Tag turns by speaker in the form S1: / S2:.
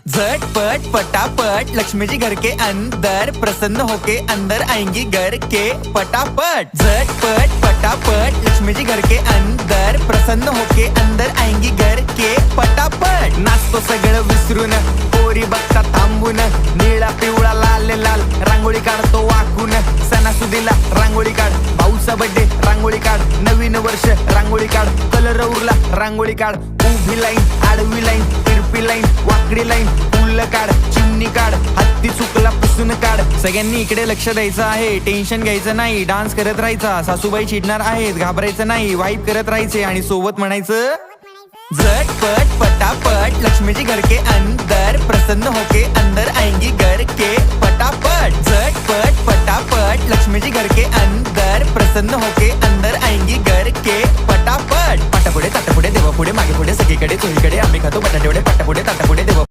S1: झटपट फटाफट लक्ष्मी जी घर के अंदर प्रसन्न होके अंदर आएंगी घर के फटाफट। झटपट फटाफट लक्ष्मी जी घर के अंदर प्रसन्न होके अंदर आएंगी घर के फटाफट। नाचतो सगळं विसरून पोरी बघता थांबून निळा पिवळा लाल लाल रांगोळी काढतो वाकून। सणासुदीला रांगोळी काढ, भाऊचा बर्थडे रांगोळी काढ, नवीन वर्ष रांगोळी काढ, कलर उरला रांगोळी काढ, उभी लाईन आडवी लाईन तिरपी लाईन वाकडी लाईन फुल काढ, चिमणी काढ, हत्ती चुकला पुसून काढ। सगळ्यांनी इकडे लक्ष द्यायचं आहे, टेन्शन घ्यायचं नाही, डान्स करत राहायचा। सासूबाई चिडणार आहेत, घाबरायचं नाही, वाईप करत राहायचे आणि सोबत म्हणायचं झटपट फटाफट लक्ष्मी जी घर के अंदर प्रसन्न होके अंदर आएंगी घर के फटाफट। झटपट फटाफट लक्ष्मी जी घर के अंदर प्रसन्न होके अंदर आएंगी घर के फटाफट। पाटापुढे ताटापुढे देवापुढे मागे पुढे सगळीकडे चोहीकडे आम्ही खातो बटाटेवडे पाटापुढे ताटापुढे देवा